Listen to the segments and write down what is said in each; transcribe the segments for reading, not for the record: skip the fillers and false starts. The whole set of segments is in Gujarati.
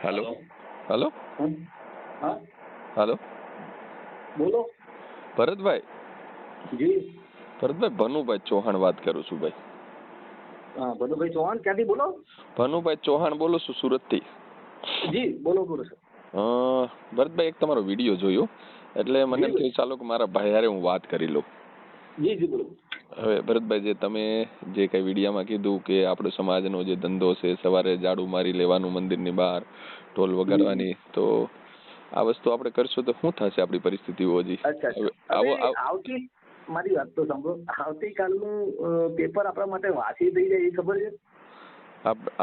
हेलो हेलो हाँ हेलो બોલો ભરતભાઈ જી ભનુભાઈ ચૌહાણ વાત કરું છું ભાઈ. હા ભનુભાઈ ચૌહાણ ક્યાંથી બોલો? ભનુભાઈ ચૌહાણ બોલું છું સુરતથી. જી બોલો બોલો સર. ભરતભાઈ એક તમારો વિડીયો જોયો એટલે મને એમ થયું ચાલો કે મારા ભાઈ હારે હું વાત કરી લઉં. જી જી બોલો. હવે ભરતભાઈ જે તમે જે કઈ વિડીયામાં કીધું કે આપણો સમાજનો જે ધંધો છે સવારે ઝાડુ મારી લેવાનું મંદિરની બહાર ઢોલ વગાડવાની, તો આ વસ્તુ આપણે કરશું તો શું થશે આપણી પરિસ્થિતિઓ? હજી આવતી મારી વાત તો સાંભળો. આવતીકાલનું પેપર આપણા માટે વાંચી થઈ જાય એ ખબર છે?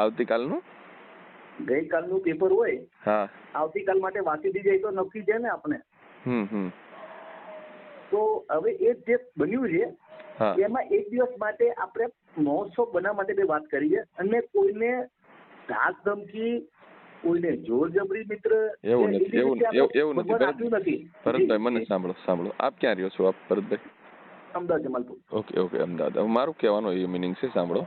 આવતીકાલનું ગઈકાલનું પેપર હોય, હા, આવતીકાલ માટે વાંચી થઈ જાય તો નક્કી છે ને આપણે. તો હવે એ જે બન્યું છે એમાં એક દિવસ માટે આપણે મહોત્સવ બનાવવા માટે વાત કરી છે, અને કોઈને ધાક ધમકી, કોઈને જોર જબરી મિત્ર એવું નથી. ભરતભાઈ મને સાંભળો આપ ક્યાં રહ્યો છો? આપ ભરતભાઈ અમદાવાદ જમાલપુર. ઓકે અમદાવાદ. મારું કહેવાનો એ મિનિંગ છે, સાંભળો.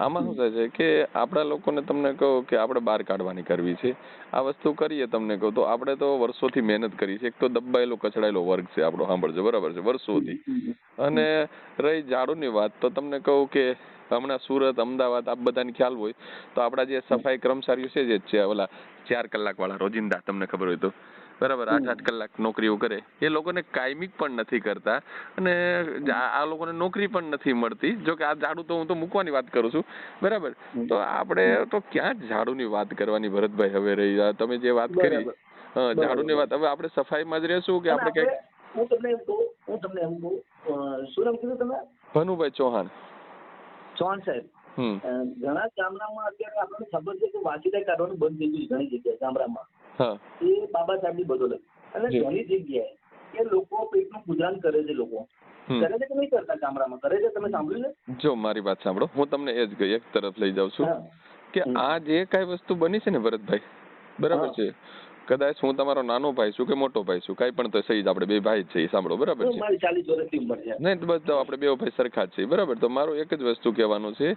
આમાં શું થાય છે કે આપણા લોકોને તમને કહું કે આપણે બહાર કાઢવાની કરવી છે. આ વસ્તુ કરીએ તમને કહું તો આપણે તો વર્ષોથી મહેનત કરી છે. એક તો દબાયેલો કચડાયેલો વર્ગ છે આપણો, સાંભળજો બરાબર છે, વર્ષોથી. અને રહી ઝાડુની વાત, તો તમને કહું કે હમણાં સુરત, અમદાવાદ આ બધાને ખ્યાલ હોય તો આપણા જે સફાઈ કર્મચારીઓ છે જે છે ઓલા 4 કલાક વાળા રોજિંદા, તમને ખબર હોય તો બરાબર, 8 કલાક નોકરીઓ કરે, એ લોકોને કાયમિક પણ નથી કરતા અને આ લોકોને નોકરી પણ નથી મળતી. જો કે આ ઝાડુ તો હું તો મૂકવાની વાત કરું છું, બરાબર. તો આપણે તો ક્યાં ઝાડુની વાત કરવાની ભરતભાઈ હવે રહી? તમે જે વાત કરી ઝાડુની વાત, હવે આપણે સફાઈમાં જ રહેશું કે આપણે કઈ? હું તમને એમ કહું, શું નામ કીધું તમે? ભનુભાઈ ચૌહાણ. ચૌહાણ સાહેબ, ઘણા ગામડામાં અત્યારે આપણને ખબર છે કે વાંચીદાય કાઢવાનું બંધ થઈ ગયું ઘણી જગ્યાએ ગામડામાં. એ બાબા સાહેબની બદોલત. અને ઘણી જગ્યાએ એ લોકો પેટનું ગુજરાન કરે છે. લોકો કરે છે કે નહીં કરતા? ગામડામાં કરે છે. તમે સાંભળ્યું છે? જો મારી વાત સાંભળો, હું તમને એ જ એક તરફ લઈ જાઉં છું કે આ જે કઈ વસ્તુ બની છે ને ભરતભાઈ, બરાબર છે, કદાચ હું તમારો નાનો ભાઈ છું કે મોટો ભાઈ છું, કઈ પણ તો સહી જ, આપણે બે ભાઈ જ છીએ, સાંભળો બરાબર છે. મારી 40 વર્ષની ઉંમર છે. નહીં તો બસ આપણે બે ભાઈ સરખા જ છીએ, બરાબર. તો મારું એક જ વસ્તુ કહેવાનું છે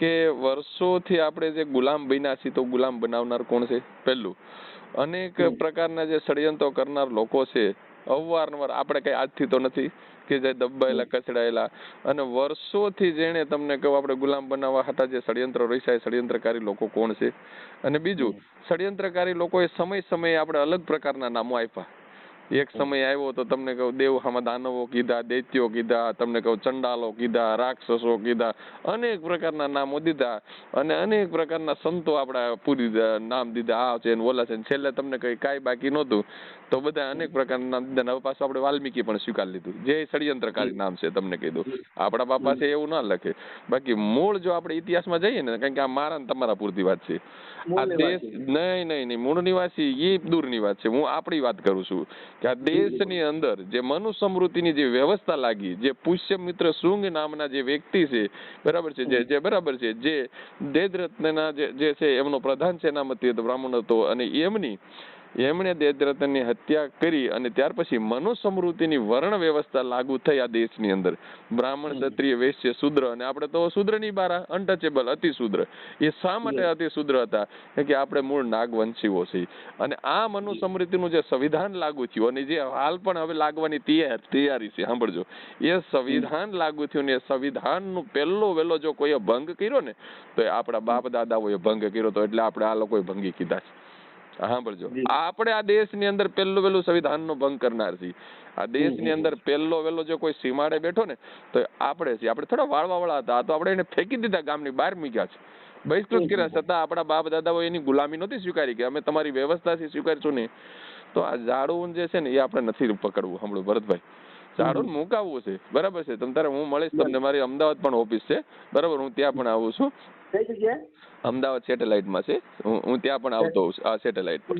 કે વર્ષોથી આપણે જે ગુલામ બન્યા છીએ, તો ગુલામ બનાવનાર કોણ છે? પહેલું, અનેક પ્રકારના જે ષડયંત્રો કરનાર લોકો છે, અવારનવાર, આપણે કઈ આજથી તો નથી કે જે દબાયેલા કચડાયેલા, અને વર્ષોથી જેને તમને કહું આપણે ગુલામ બનાવવા હતા જે ષડયંત્રો રચ્યા, ષડયંત્રકારી લોકો કોણ છે? અને બીજું, ષડયંત્રકારી લોકોએ સમયે આપણે અલગ પ્રકારના નામો આપ્યા. એક સમય આવ્યો તો તમને કહું દેવહામાં દાનવો કીધા, દૈત્યો કીધા, તમને કહું ચંડાલો કીધા, રાક્ષસો કીધા, અનેક પ્રકારના નામો દીધા, અને અનેક પ્રકારના સંતો આપડા પૂરી નામ દીધા, આ છે ઓલા છે. છેલ્લે તમને કઈ કાંઈ બાકી નહોતું તો બધા અનેક પ્રકારના નામ દીધા. હવે પાછું આપણે વાલ્મીકી પણ સ્વીકાર લીધું, જે ષડયંત્રકારી નામ છે. તમને કહી દઉં, આપણા બાપા છે એવું ના લખે. બાકી મૂળ જો આપણે ઇતિહાસમાં જઈએ ને, કારણ કે આ મારા ને તમારા પૂરતી વાત છે, આ દેશ નહીં મૂળ નિવાસી એ દૂરની વાત છે. હું આપણી વાત કરું છું કે આ દેશની અંદર જે મનુસ્મૃતિની જે વ્યવસ્થા લાગી, જે પુષ્યમિત્ર શુંગ નામના જે વ્યક્તિ છે, બરાબર છે, જે બરાબર છે, જે દેદરત્નના જે છે એમનો પ્રધાન સેનાપતિ હતો, બ્રાહ્મણ હતો, અને એમણે દેદરત્નની હત્યા કરી અને ત્યાર પછી મનુસ્મૃતિની વર્ણ વ્યવસ્થા લાગુ થઈ આ દેશની અંદર. બ્રાહ્મણ, ક્ષત્રિય, વૈશ્ય, શૂદ્ર, અને આપણે તો શૂદ્રની બારા, અનટચેબલ, અતિશૂદ્ર. એ શા માટે અતિશૂદ્ર હતા? કે આપણે મૂળ નાગવંશીઓ છીએ. અને આ મનુસ્મૃતિનું જે સંવિધાન લાગુ થયું, અને જે હાલ પણ હવે લાગવાની તૈયારી છે, સાંભળજો, એ સંવિધાન લાગુ થયું ને એ સંવિધાનનું પહેલો વહેલો જો કોઈએ ભંગ કર્યો ને, તો એ આપણા બાપ દાદાઓએ ભંગ કર્યો હતો. એટલે આપણે આ લોકોએ ભંગી કીધા છે. સાંભળજો, આપણે આ દેશની અંદર પહેલું વહેલું સંવિધાનનો ભંગ કરનાર છીએ. આ દેશની અંદર પહેલો વહેલો જો કોઈ સીમાડે બેઠો ને તો આપણે છીએ. આપણે થોડા વાળવા વાળા હતા, તો આપણે એને ફેંકી દીધા, ગામની બહાર મૂક્યા છે, બહિષ્કૃત કર્યા. છતાં આપણા બાપ દાદાઓ એની ગુલામી નહોતી સ્વીકારી કે અમે તમારી વ્યવસ્થાથી સ્વીકારશું નહીં. તો આ ઝાડુ જે છે ને એ આપણે નથી પકડવું. સાંભળો ભરતભાઈ, ઝાડુ મુકાવવું છે, બરાબર છે. તમ તારે હું મળીશ તમને, મારી અમદાવાદ પણ ઓફિસ છે, બરાબર, હું ત્યાં પણ આવું છું. અમદાવાદ સેટેલાઇટમાં છે, હું ત્યાં પણ આવતો હોઉં છું, આ સેટેલાઇટ પર,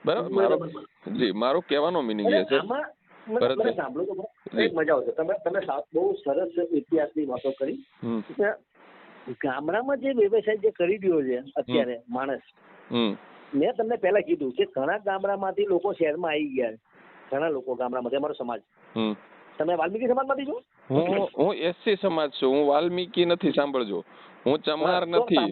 બરાબર. મારો કહેવાનો મિનિંગ એ છે. સાંભળો તો મજા આવશે. તમે બહુ સરસ ઇતિહાસની વાતો કરી. ગામડામાં જે વ્યવસાય જે કરી રહ્યો છે અત્યારે માણસ, મેં તમને પહેલા કીધું કે ઘણા ગામડામાંથી લોકો શહેરમાં આવી ગયા. ઘણા લોકો ગામડામાંથી, અમારો સમાજ. તમે વાલ્મીકી સમાજમાંથી છો? હું એસસી સમાજ છું, હું વાલ્મીકી નથી. સાંભળજો, હું ચમાર નથી.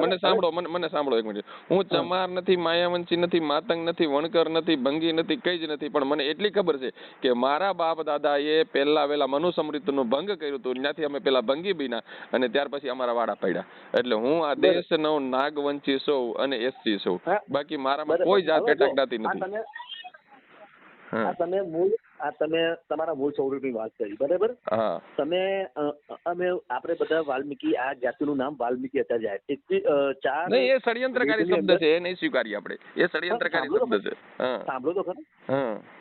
મને સાંભળો, મને સાંભળો એક મિનિટ. હું ચમાર નથી, માયાવંશી નથી, માતંગ નથી, વણકર નથી, ભંગી નથી, કઈ જ નથી. પણ મને એટલી ખબર છે કે મારા બાપ દાદા એ પહેલા વેલા મનુસ્મૃતિનું ભંગ કર્યું હતું, ત્યાંથી અમે પેલા ભંગી બન્યા અને ત્યાર પછી અમારા વાડા પડ્યા. એટલે હું આ દેશનો નાગવંશી છું અને એસસી છું. બાકી મારામાં કોઈ જાત પેટા જ્ઞાતિ નથી. તમે તમારા મૂળ સ્વરૂપની વાત કરી, બરાબર? તમે આપણે બધા વાલ્મીકી, આ જાતિનું નામ વાલ્મીકી હતા જાય. નહીં, એ ષડયંત્રકારી શબ્દ છે, એ નહીં સ્વીકારીએ આપણે. એ ષડયંત્રકારી શબ્દ છે. સાંભળો તો ખરો.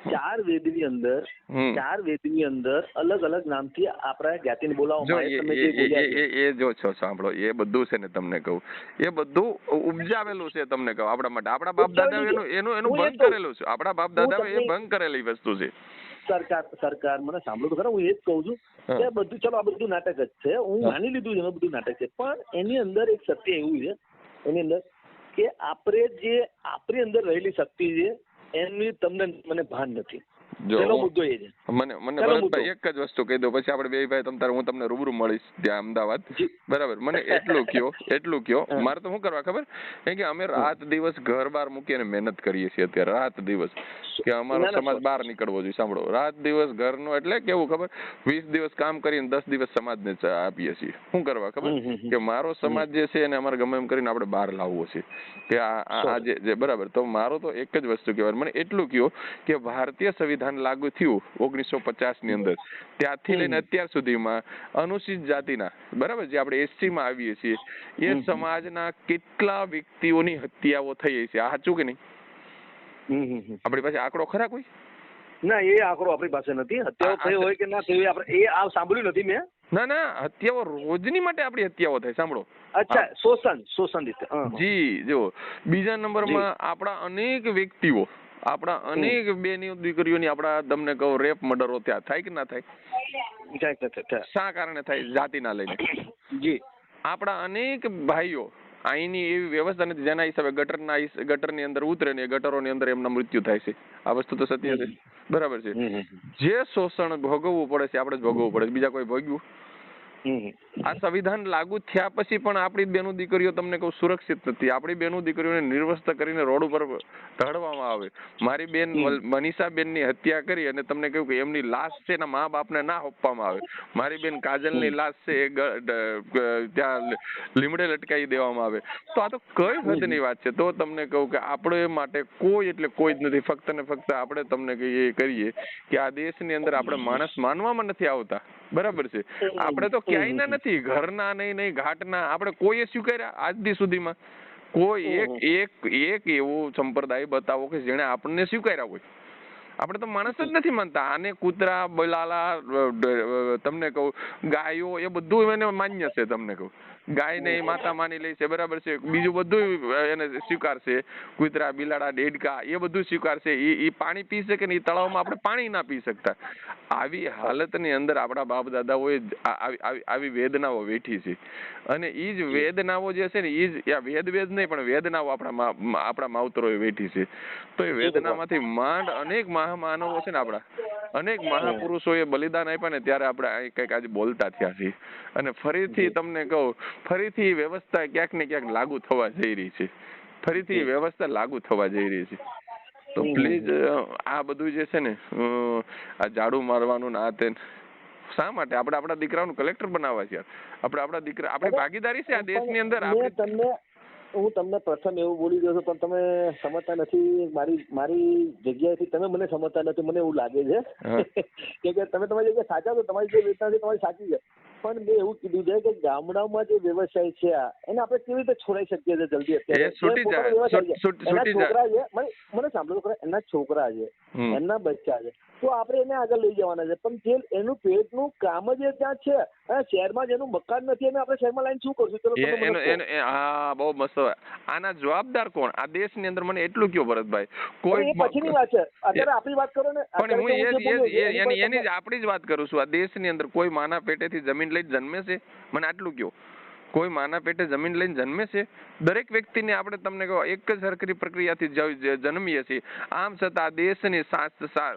4 વેદની અંદર અલગ અલગ નામથી આપણા જાતિને બોલાવવામાં આવે. એ જો છો સાંભળો, એ બધું છે ને તમને કહું, એ બધું ઉપજાવેલું છે. તમને કહું આપણા માટે, આપણા બાપ દાદા એનું ભંગ કરેલું છે. આપણા બાપ દાદા એ ભંગ કરેલી વસ્તુ છે. સરકાર મને સાંભળો તો ખરા, હું એ જ કહું છું કે બધું, ચલો આ બધું નાટક જ છે, હું માની લીધું છે બધું નાટક છે, પણ એની અંદર એક સત્ય એવું છે એની અંદર કે આપણી અંદર રહેલી શક્તિ છે એની તમને મને ભાન નથી. પેલો મુદ્દો એ છે. મને ભરતભાઈ એક જ વસ્તુ કહી દો, પછી આપણે બે ભાઈ હું તમને રૂબરૂ મળીશ ત્યાં અમદાવાદ, બરાબર? મને એટલું કયો મારે તો શું કરવા ખબર કે અમે રાત દિવસ ઘર બહાર મૂકીને મહેનત કરીએ છીએ અત્યારે, રાત દિવસ, કે અમારો સમાજ બહાર નીકળવો જોઈએ. સાંભળો, રાત દિવસ ઘરનો એટલે કેવું ખબર, 20 દિવસ કામ કરીને 10 દિવસ સમાજને આપીએ છીએ. શું કરવા ખબર કે મારો સમાજ જે છે એને અમારે ગમે એમ કરીને આપણે બહાર લાવવો છે, કે આ જે બરાબર. તો મારો તો એક જ વસ્તુ કહેવાય, મને એટલું કયો કે ભારતીય સંવિધાન લાગુ થયું 1950 ની અંદર, ત્યાંથી લઈને અત્યાર સુધીમાં અનુસૂચિત જાતિના, બરાબર, જે આપણે એસસી માં આવીએ છીએ, એ સમાજના કેટલા વ્યક્તિઓની હત્યાઓ થઈ છે. આ સાચું કે નહીં? આપણી પાસે આંકડો ખરા કોઈ? ના, એ આંકડો આપણી પાસે નથી. હત્યાઓ થઈ હોય કે ના થઈ આપણે એ સાંભળ્યું નથી મેં. ના, હત્યાઓ રોજની માટે આપણી હત્યાઓ થાય. સાંભળો. અચ્છા, શોષણ રીતે. જી જો, બીજા નંબરમાં આપણા અનેક વ્યક્તિઓ, આપણા અનેક બેની દીકરીઓની આપણા તમને કહું રેપ મર્ડરો ત્યાં થાય કે ના થાય? શા કારણે થાય? જાતિના લઈને. જી, આપણા અનેક ભાઈઓ, અહીંની એવી વ્યવસ્થા નથી જેના હિસાબે ગટરની અંદર ઉતરે ને ગટરોની અંદર એમના મૃત્યુ થાય છે. આ વસ્તુ તો સત્ય છે, બરાબર છે. જે શોષણ ભોગવવું પડે છે આપણે જ ભોગવવું પડે છે, બીજા કોઈ ભોગવ્યું? આ સંવિધાન લાગુ થયા પછી પણ આપણી બેનો દીકરીઓ તમને કહું સુરક્ષિત નથી. આપણી બેનો દીકરીઓને નિર્વસ્ત કરીને રોડ ઉપર ઢળવામાં આવે. મારી બેન મનીષા બેન ની હત્યા કરી અને તમને કહ્યું કે એમની લાશ છે એના મા બાપને ના આપવામાં આવે. મારી બેન કાજલ ની લાશ છે એ ત્યાં લીમડે લટકાવી દેવામાં આવે. તો આ તો કઈ હદની વાત છે. તો તમને કહું કે આપણે માટે કોઈ એટલે કોઈ જ નથી. ફક્ત ને ફક્ત આપણે તમને કહીએ કરીએ કે આ દેશની અંદર આપણે માણસ માનવામાં નથી આવતા, બરાબર છે. આપણે તો ક્યાંય નથી, ઘરના નહીં ઘાટના, આપણે કોઈએ સ્વીકાર્યા આજ દી સુધીમાં? કોઈ એક એવો સંપ્રદાય બતાવો કે જેને આપણને સ્વીકાર્યા હોય. આપણે તો માણસ જ નથી માનતા. આને કૂતરા, બલાલા, તમને કહું ગાયો, એ બધું એને માન્ય છે. તમને કહું ગાય ને માતા માની લે છે, બરાબર છે. બીજું બધું એને સ્વીકારશે. કૂતરા, બિલાડા, દેડકા એ બધું સ્વીકારશે. એ પાણી પી શકે ને, એ તળાવમાં આપણે પાણી ના પી શકતા. આવી હાલતની અંદર આપણા બાપ દાદાઓએ આવી વેદનાઓ વેઠી છે. અને એ જ વેદનાઓ જે છે ને, એ જ વેદ નહીં પણ વેદનાઓ આપણા માવતરોએ વેઠી છે. તો એ વેદનામાંથી માંડ અનેક મહામાનવો છે ને, આપણા અનેક મહાપુરુષોએ બલિદાન આપ્યા ને, ત્યારે આપણે કંઈક આજે બોલતા થયા છીએ. અને ફરીથી તમને કહું, ફરીથી વ્યવસ્થા ક્યાંક ને ક્યાંક લાગુ થવા જઈ રહી છે. ફરીથી વ્યવસ્થા લાગુ થવા જઈ રહી છે. તો પ્લીઝ આ બધું જે છે ને, આ ઝાડુ મારવાનું ના તે શા માટે? આપણે આપણા દીકરાઓનું કલેક્ટર બનાવવા છે. આપણે આપણા દીકરા, આપણી ભાગીદારી છે આ દેશની અંદર. હું તમને પ્રથમ એવું બોલી દઉં છું, પણ તમે સમજતા નથી. મારી જગ્યાએથી તમે મને સમજતા નથી, મને એવું લાગે છે કે તમે તમારી જગ્યાએ સાચા છો, તમારી જે વેચના છે તમારી સાચી છે. પણ મેં એવું કીધું છે કે ગામડામાં જે વ્યવસાય છે એને આપણે કેવી રીતે છોડાઈ શકીએ છીએ જલ્દી? અત્યારે છોકરા છે, મને સાંભળો ખરા, એના છોકરા છે, એમના બચ્ચા છે, તો આપણે એને આગળ લઈ જવાના છે. પણ જે એનું પેટનું કામ જ ત્યાં છે, શહેરમાં જેનું મકાન નથી એને આપણે શહેરમાં લાઈન શું કરશું? ચલો, હા, બહુ મસ્ત. આના જવાબદાર કોણ આ દેશની અંદર? મને એટલું કયો ભરતભાઈ, કોઈ પછીની વાત છે. અત્યારે આપણી વાત કરો ને. પણ હું એની જ આપણી જ વાત કરું છું. આ દેશની અંદર કોઈ માના પેટેથી જમીન લઈ જન્મે છે? મને આટલું કયો. કોઈ માના પેટે જમીન લઈને જન્મે છે? દરેક વ્યક્તિને આપણે તમને કહો એક જ સરખી પ્રક્રિયાથી જન્મીએ છીએ. આમ છતાં દેશની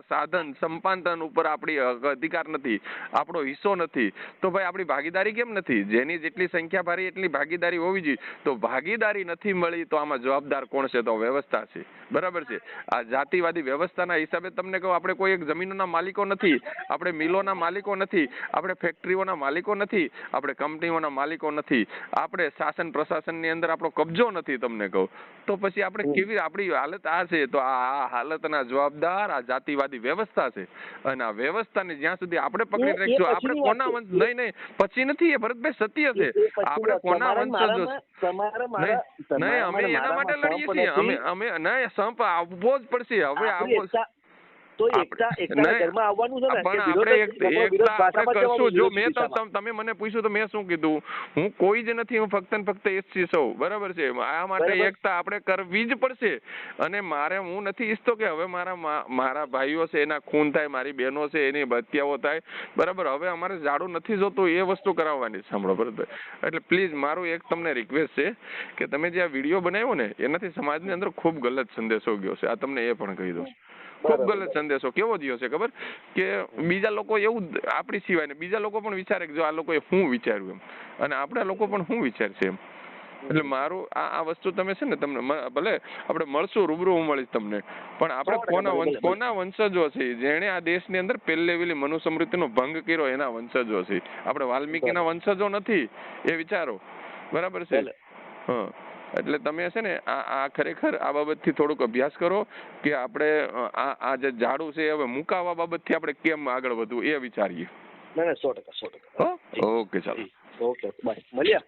સાધન સંપાદન ઉપર આપણી અધિકાર નથી, આપણો હિસ્સો નથી. તો ભાઈ આપણી ભાગીદારી કેમ નથી? જેની જેટલી સંખ્યા ભારી એટલી ભાગીદારી હોવી જોઈએ. તો ભાગીદારી નથી મળી તો આમાં જવાબદાર કોણ છે? તો વ્યવસ્થા છે. બરાબર છે. આ જાતિવાદી વ્યવસ્થાના હિસાબે તમને કહું, આપણે કોઈ એક જમીનોના માલિકો નથી, આપણે મિલોના માલિકો નથી, આપણે ફેક્ટરીઓના માલિકો નથી, આપણે કંપનીઓના માલિકો નથી, આપણે શાસન પ્રશાસનની અંદર આપણો કબજો નથી. તમને કહું તો પછી આપણે કેવી આપણી હાલત આ છે? તો આ હાલતના જવાબદાર આ જાતિવાદી વ્યવસ્થા છે. અને આ વ્યવસ્થાને જ્યાં સુધી આપણે પકડી રાખીશું, આપણે કોના વંશ નહીં પછી નથી, એ ભરતભાઈ સત્ય છે. આપણે કોના વંશજો નહીં, અમે એના માટે લડીએ છીએ. અમે નહીં, સંપ આવવો જ પડશે. હવે આવવો તમે મને પૂછ્યું તો મેં શું કીધું? હું કોઈ જ નથી, હું ફક્ત ને ફક્ત એસસી સૌ. બરાબર છે. આ માટે એકતા આપણે કરવી જ પડશે. અને હું નથી ઈચ્છતો કે હવે મારા ભાઈઓ છે એના ખૂન થાય, મારી બહેનો છે એની હત્યાઓ થાય. બરાબર. હવે અમારે જાડું નથી જોતું, એ વસ્તુ કરાવવાની. સાંભળો બરાબર. એટલે પ્લીઝ મારું એક તમને રિક્વેસ્ટ છે કે તમે જે આ વિડીયો બનાવ્યો ને એનાથી સમાજની અંદર ખૂબ ગલત સંદેશો ગયો છે. આ તમને એ પણ કહી દઉં, ખૂબ ગલત સંદેશો કેવો થયો છે ખબર? કે બીજા લોકો એવું આપણી સિવાય ને બીજા લોકો પણ વિચારે કે જો આ લોકોએ શું વિચાર્યું એમ, અને આપણા લોકો પણ શું વિચારશે એમ. એટલે મારું આ વસ્તુ તમે છે ને, તમને ભલે આપણે મળશું, રૂબરૂ હું મળીશ તમને, પણ આપણે કોના વંશજો છે જેણે આ દેશની અંદર પહેલે વેલી મનુસ્મૃતિનો ભંગ કર્યો, એના વંશજો છે. આપણે વાલ્મીકીના વંશજો નથી, એ વિચારો. બરાબર છે. હા, એટલે તમે છે ને આ ખરેખર આ બાબતથી થોડુંક અભ્યાસ કરો કે આપણે આ જે ઝાડુ છે હવે મુકાવા બાબતથી આપણે કેમ આગળ વધવું એ વિચારીએ. ના 100%. ઓકે, ચાલો. Okay, bye. મળ્યા.